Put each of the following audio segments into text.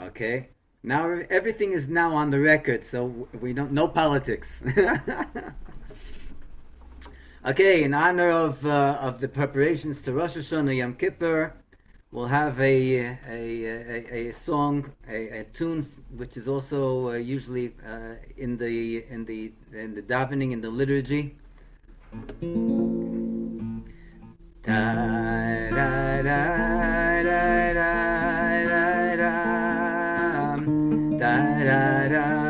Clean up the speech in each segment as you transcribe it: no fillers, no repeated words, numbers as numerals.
Okay. Now everything is now on the record, so we don't no politics. Okay, in honor of the preparations to Rosh Hashanah Yom Kippur, we'll have a song, a tune, which is also usually in the davening in the liturgy. Da da da da da da da da da da da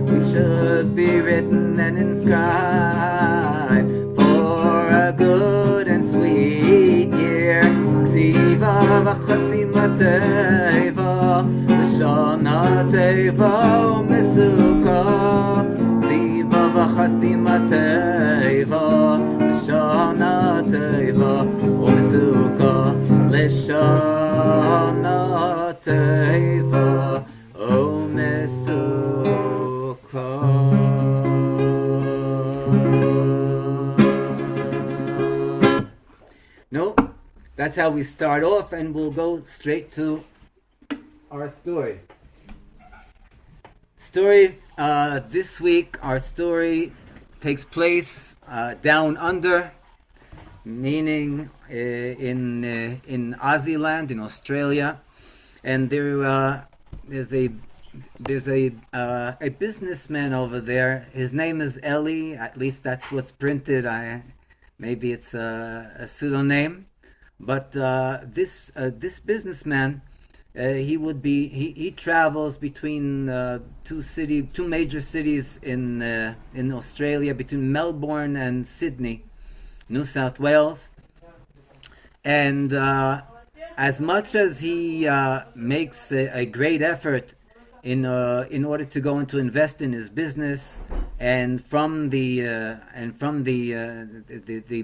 We should be written and inscribed for a good and sweet year. Ksiva v'chasimateva l'shana teva u'mesuka. Ksiva v'chasimateva l'shana teva u'mesuka. L'shana teva no, that's how we start off, and we'll go straight to our story. This week, our story takes place down under, meaning in Aussie land, in Australia, and there's a businessman over there. His name is Eli. At least that's what's printed. Maybe it's a pseudonym, but this businessman, he travels between two major cities in Australia, between Melbourne and Sydney, New South Wales, and as much as he makes a great effort in order to go and to invest in his business, and from the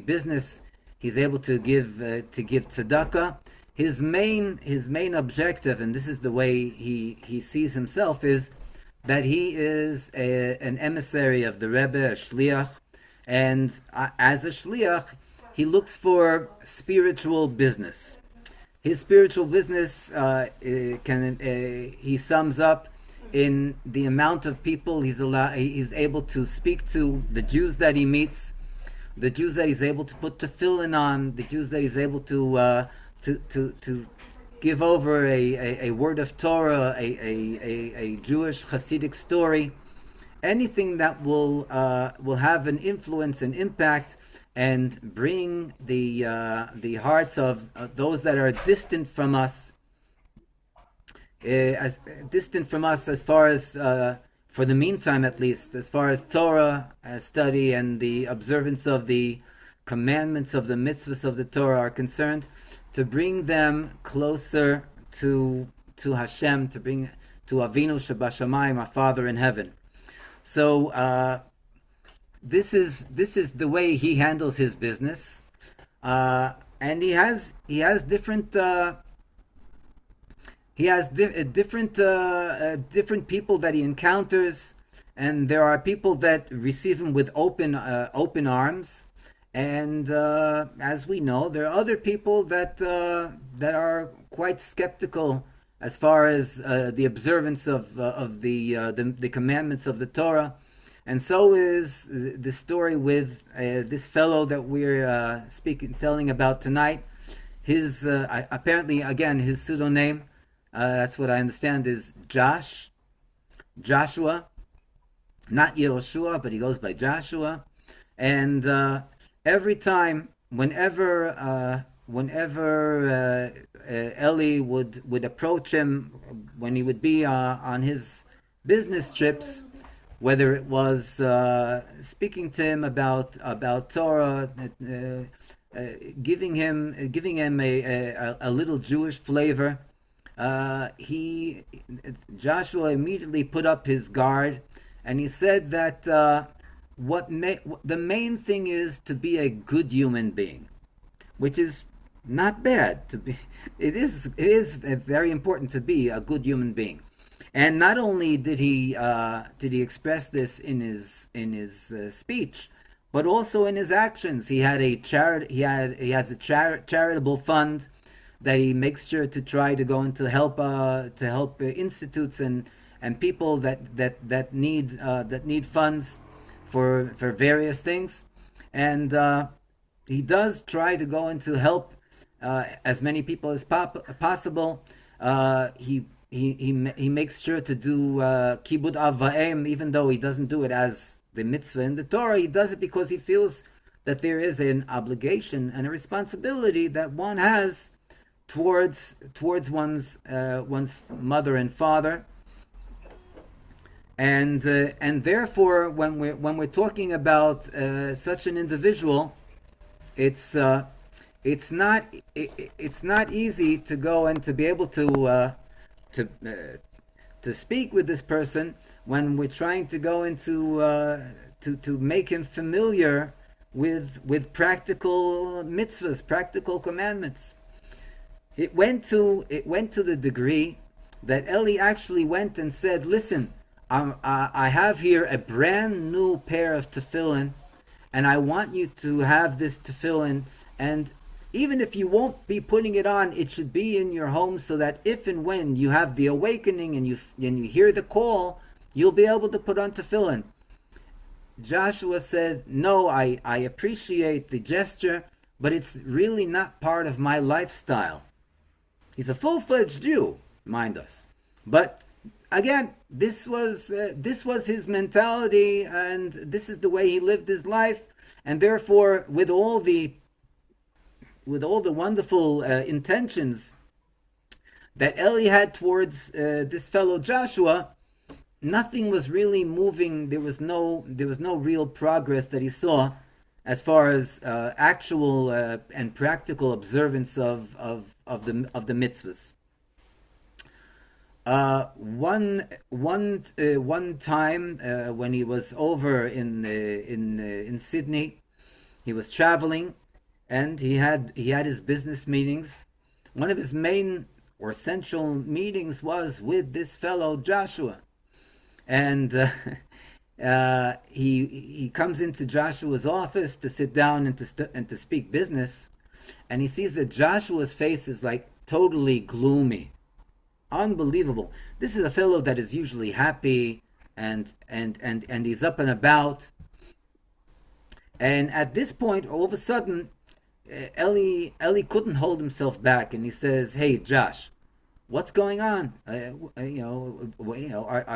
business he's able to give tzedakah. His main objective, and this is the way he sees himself, is that he is an emissary of the Rebbe, a shliach, and as a shliach, he looks for spiritual business. His spiritual business he sums up in the amount of people he's able to speak to, the Jews that he meets, the Jews that he's able to put tefillin on, the Jews that he's able to give over a word of Torah, a Jewish Hasidic story, anything that will have an influence and impact and bring the hearts of those that are distant from us, as far as for the meantime at least, as far as Torah study and the observance of the commandments of the mitzvahs of the Torah are concerned, to bring them closer to Hashem, to bring to Avinu Shebashamayim, our Father in heaven. So this is the way he handles his business, and he has different different people that he encounters, and there are people that receive him with open arms, and as we know, there are other people that are quite skeptical as far as the observance of the commandments of the Torah. And so is the story with this fellow that we're telling about tonight. His apparently, again, his pseudonym, that's what I understand, is Joshua, not Yehoshua, but he goes by Joshua. And every time, whenever Eli would approach him when he would be on his business trips, whether it was speaking to him about Torah, giving him a little Jewish flavor, Joshua immediately put up his guard, and he said that the main thing is to be a good human being, which is not bad to be. It is very important to be a good human being. And not only did he express this in his speech, but also in his actions. He has a charitable fund that he makes sure to try to go into help institutes and people that need funds for various things, and he does try to go into help as many people as possible. He makes sure to do kibud av va'em, even though he doesn't do it as the mitzvah in the Torah. He does it because he feels that there is an obligation and a responsibility that one has towards one's mother and father, and therefore, when we're talking about such an individual, it's not easy to go and to be able to speak with this person when we're trying to go into to make him familiar with practical mitzvahs, practical commandments. It went to the degree that Eli actually went and said, "Listen, I have here a brand new pair of tefillin, and I want you to have this tefillin, and even if you won't be putting it on, it should be in your home so that if and when you have the awakening and you hear the call, you'll be able to put on tefillin." Joshua said, "No, I appreciate the gesture, but it's really not part of my lifestyle." He's a full-fledged Jew, mind us. But again, this was his mentality, and this is the way he lived his life. And therefore, with all the wonderful intentions that Eli had towards this fellow Joshua, nothing was really moving. There was no real progress that he saw as far as actual and practical observance of the mitzvahs. One time when he was over in Sydney, he was traveling, and he had his business meetings. One of his main or central meetings was with this fellow Joshua, and he comes into Joshua's office to sit down and to speak business, and he sees that Joshua's face is like totally gloomy, unbelievable. This is a fellow that is usually happy and he's up and about, and at this point, all of a sudden, Eli couldn't hold himself back, and he says, "Hey, Josh, what's going on? Are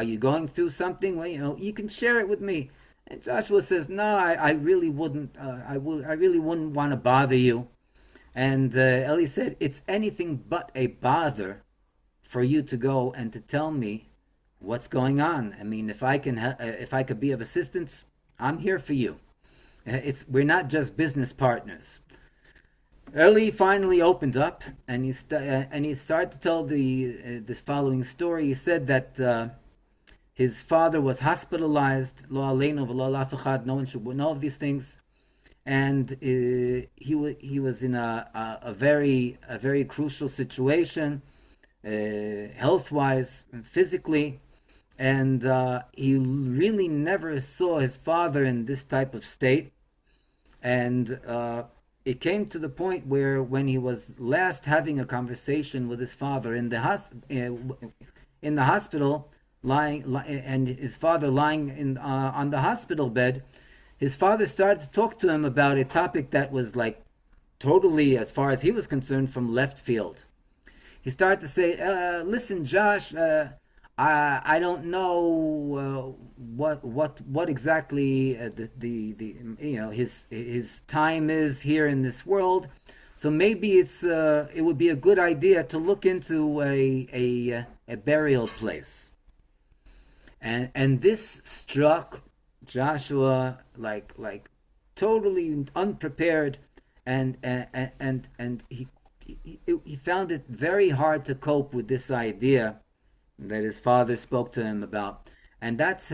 you going through something? Well, you can share it with me." And Joshua says, "No, I really wouldn't. I really wouldn't want to bother you." And Eli said, "It's anything but a bother for you to go and to tell me what's going on? I mean, if I could be of assistance, I'm here for you. We're not just business partners. Eli finally opened up, and he started to tell the this following story. He said that his father was hospitalized. Lo aleinu v'lo la'af echad. No one should know of these things. And he was in a very crucial situation, health wise and physically, and he really never saw his father in this type of state. And it came to the point where, when he was last having a conversation with his father in the hospital, and his father lying on the hospital bed, his father started to talk to him about a topic that was like totally, as far as he was concerned, from left field. He started to say, "Listen, Josh, I don't know what exactly the his time is here in this world, so maybe it would be a good idea to look into a burial place." And this struck Joshua like totally unprepared, and he found it very hard to cope with this idea that his father spoke to him about. And that's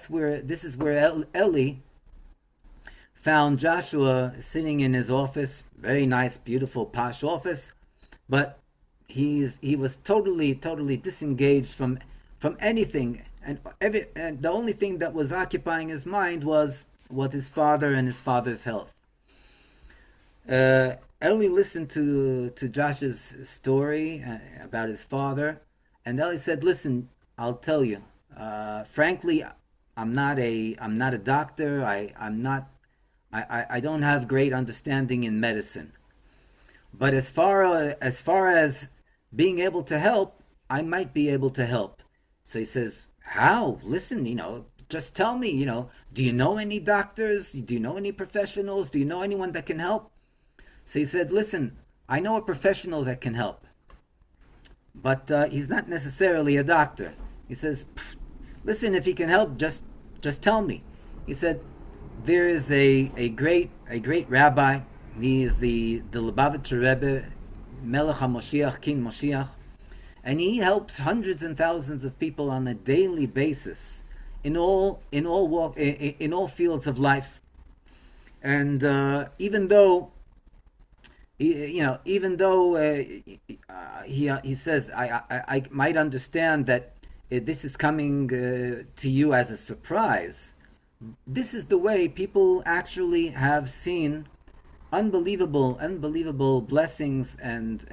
where this is where Eli found Joshua sitting in his office, very nice, beautiful, posh office, but he was totally disengaged from anything, and the only thing that was occupying his mind was his father and his father's health. Eli listened to Josh's story about his father, and Eli said, "Listen, I'll tell you. Frankly, I'm not a doctor. I don't have great understanding in medicine. But as far as being able to help, I might be able to help." So he says, "How? Listen, just tell me, do you know any doctors? Do you know any professionals? Do you know anyone that can help?" So he said, "Listen, I know a professional that can help, but he's not necessarily a doctor." He says, "Listen, if he can help, just tell me." He said, "There is a great rabbi. He is the Lubavitcher Rebbe, Melech Ha'Moshiach, King Moshiach, and he helps hundreds and thousands of people on a daily basis in all fields of life. And even though he says, I might understand that this is coming to you as a surprise. This is the way people actually have seen unbelievable blessings and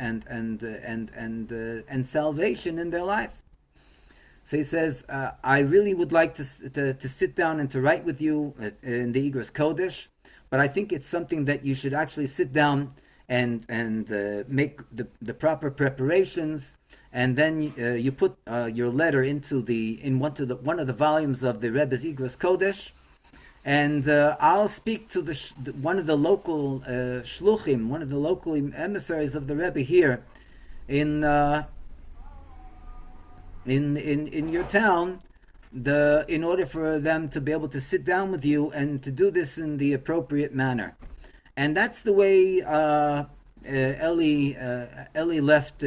salvation in their life." So he says, "I really would like to sit down and to write with you in the Igros Kodesh, but I think it's something that you should actually sit down and make the proper preparations, and then you put your letter into one of the volumes of the Rebbe's Igros Kodesh, and I'll speak to one of the local shluchim, one of the local emissaries of the Rebbe here in your town, in order for them to be able to sit down with you and to do this in the appropriate manner." And that's the way Eli left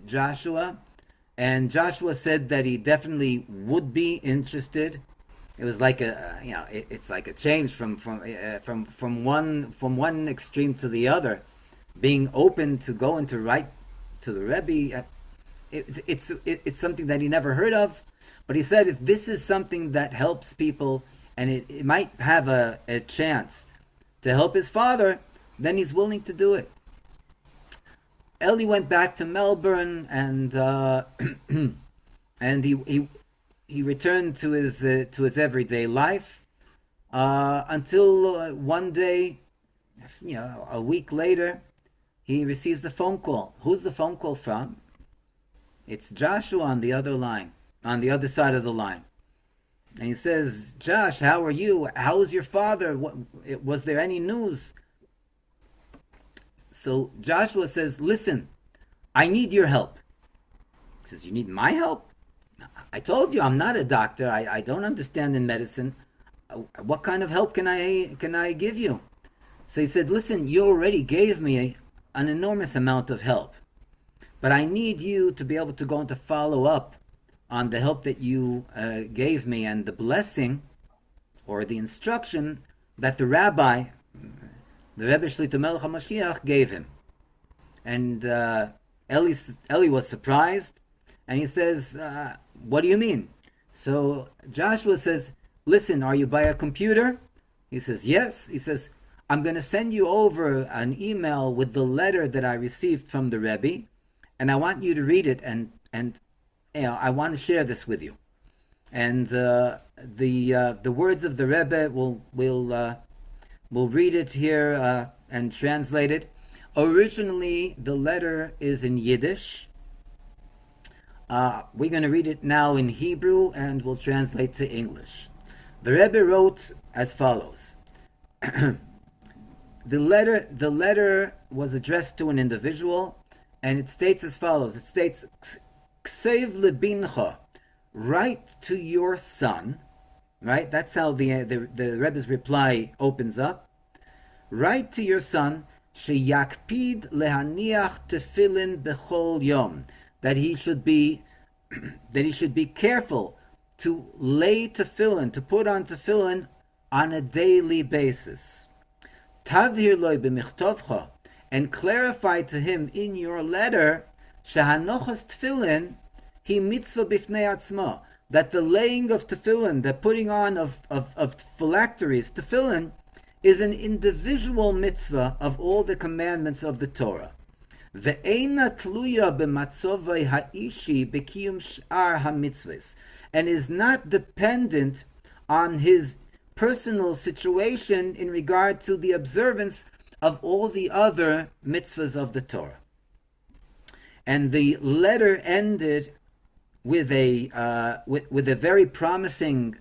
Joshua, and Joshua said that he definitely would be interested. It was like it's like a change from one extreme to the other, being open to go and to write to the Rebbe. It's something that he never heard of, but he said if this is something that helps people and it might have a chance to help his father, then he's willing to do it. Eli went back to Melbourne, and and he returned to his everyday life until one day, a week later, he receives a phone call. Who's the phone call from? It's Joshua on the other side of the line. And he says, "Josh, how are you? How is your father? Was there any news?" So Joshua says, "Listen, I need your help." He says, "You need my help?" I told you I'm not a doctor. I don't understand in medicine. What kind of help can I give you? So he said, listen, you already gave me an enormous amount of help, but I need you to be able to go and to follow up on the help that you gave me and the blessing or the instruction that the rabbi, the Rebbe Shlita Melech Ha'Moshiach, gave him. And Eli was surprised, and he says, what do you mean? So Joshua says, listen, are you by a computer? He says, yes. He says, I'm going to send you over an email with the letter that I received from the Rebbe, and I want you to read it, and I want to share this with you. And the words of the Rebbe, we'll read it here and translate it. Originally, the letter is in Yiddish. We're going to read it now in Hebrew, and we'll translate to English. The Rebbe wrote as follows. The letter was addressed to an individual, and it states as follows. It states, Ksev lebincha, write to your son, right? That's how the Rebbe's reply opens up. Write to your son, sheyakpid lehaniach tefillin bechol yom, that he should be careful to lay tefillin, to put on tefillin on a daily basis. Tavhir loy b'michtovcha, and clarify to him in your letter, shehanochas tefillin hi mitzvah bifnei atzma, that the laying of tefillin, the putting on of phylacteries, tefillin, is an individual mitzvah of all the commandments of the Torah. Ve'eina tluya b'matzovei ha'ishi b'kiyum sh'ar hamitzvahs, and is not dependent on his personal situation in regard to the observance of all the other mitzvahs of the Torah. And the letter ended with a very promising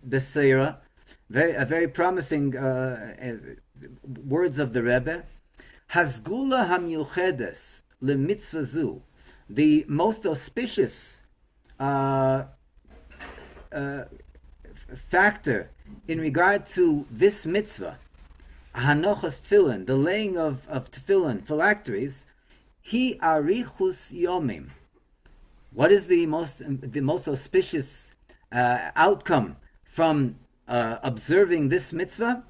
besira, very promising words of the Rebbe. Hasgula hamyuchedes lemitzvah zu, the most auspicious factor in regard to this mitzvah, hanochas tefillin, the laying of tefillin, phylacteries, hi arichus yomim. What is the most auspicious outcome from observing this mitzvah?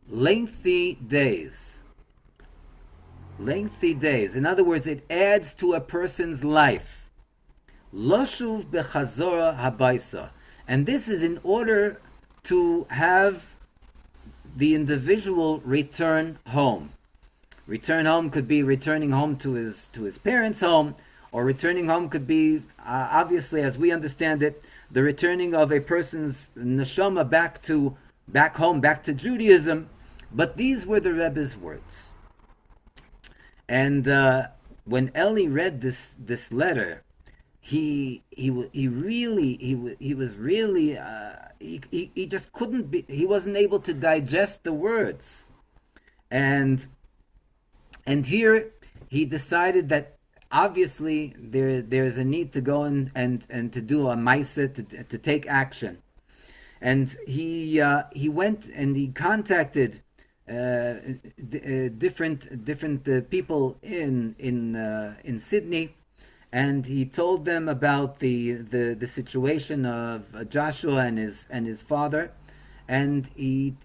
Lengthy days. Lengthy days. In other words, it adds to a person's life. Loshuv bechazora habaisa. And this is in order to have the individual return home. Return home could be returning home to his parents' home, or returning home could be, obviously, as we understand it, the returning of a person's neshama back home, back to Judaism. But these were the Rebbe's words. And when Eli read this letter, he just couldn't be. He wasn't able to digest the words, and here he decided that obviously there's a need to go and to do a maaseh, to take action, and he went and he contacted different people in Sydney, and he told them about the situation of Joshua and his father, and he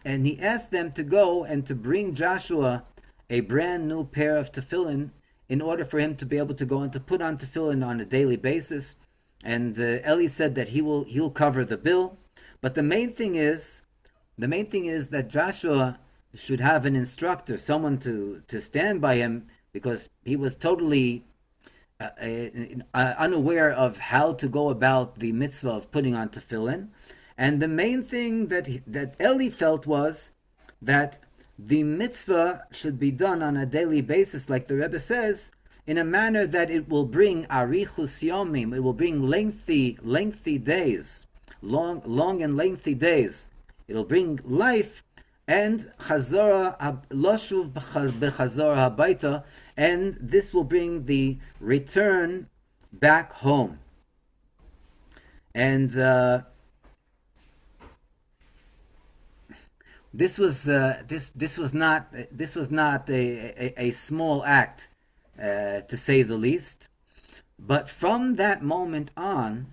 asked them to go and to bring Joshua a brand new pair of tefillin in order for him to be able to go and to put on tefillin on a daily basis. And Eli said that he'll cover the bill, but the main thing is that Joshua should have an instructor, someone to stand by him, because he was totally unaware of how to go about the mitzvah of putting on tefillin. And the main thing that Eli felt was that the mitzvah should be done on a daily basis, like the Rebbe says, in a manner that it will bring arichus yomim, it will bring lengthy days, long and lengthy days. It'll bring life and Chazora Loshuv B'Chazora Habaita, and this will bring the return back home. And this was not a small act, to say the least. But from that moment on,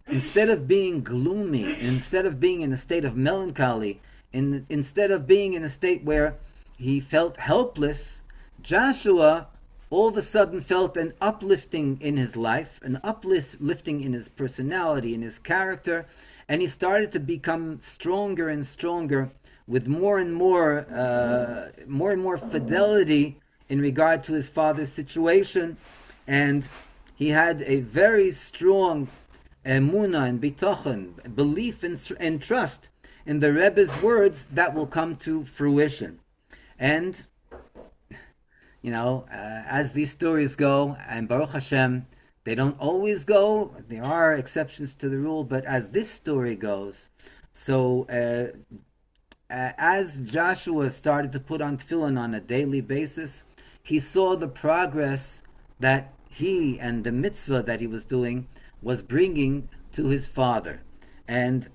instead of being gloomy, instead of being in a state of melancholy, instead of being in a state where he felt helpless, Joshua all of a sudden felt an uplifting in his life, an uplifting in his personality, in his character, and he started to become stronger and stronger, with more and more fidelity in regard to his father's situation, and he had a very strong emunah and bitochen, belief and trust in the Rebbe's words that will come to fruition. And as these stories go, and Baruch Hashem, they don't always go. There are exceptions to the rule, but as this story goes, so as Joshua started to put on tefillin on a daily basis, he saw the progress that he and the mitzvah that he was doing was bringing to his father. And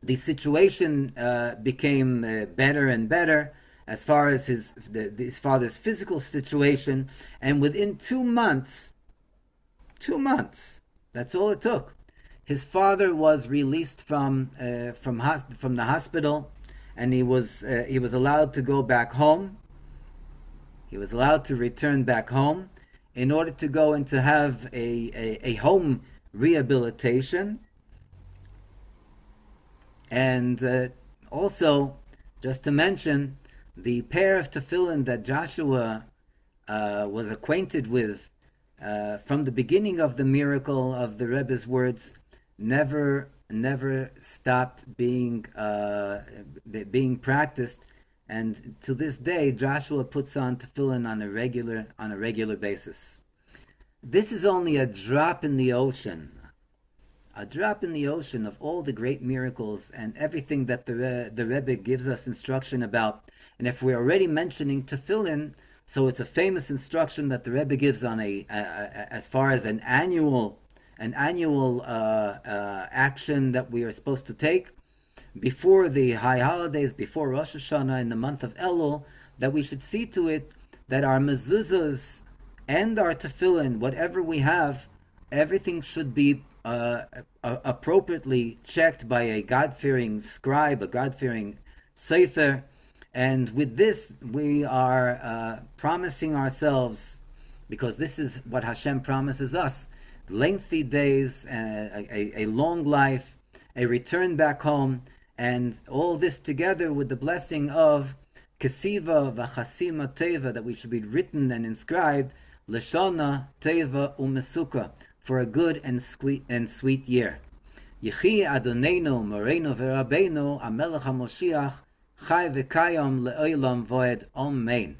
the situation became better and better as far as his father's physical situation. And within 2 months, that's all it took, his father was released from the hospital, and he was allowed to go back home. He was allowed to return back home in order to go and to have a home rehabilitation. And also, just to mention, the pair of tefillin that Joshua was acquainted with from the beginning of the miracle of the Rebbe's words never stopped being practiced, and to this day Joshua puts on tefillin on a regular basis. This is only a drop in the ocean. A drop in the ocean of all the great miracles and everything that the Rebbe gives us instruction about. And if we're already mentioning tefillin, so it's a famous instruction that the Rebbe gives on as far as an annual action that we are supposed to take before the high holidays, before Rosh Hashanah in the month of Elul, that we should see to it that our mezuzahs and our tefillin, whatever we have, everything should be appropriately checked by a God-fearing scribe, a God-fearing sefer. And with this, we are promising ourselves, because this is what Hashem promises us, lengthy days, a long life, a return back home, and all this together with the blessing of Kesiva v'chasima teva, that we should be written and inscribed, Lashana teva umesuka, for a good and sweet year. Yechi Adonenu Moreinu v'Rabbeinu HaMelech Ha'Moshiach Chai v'Kayom le'olam voed. Amen.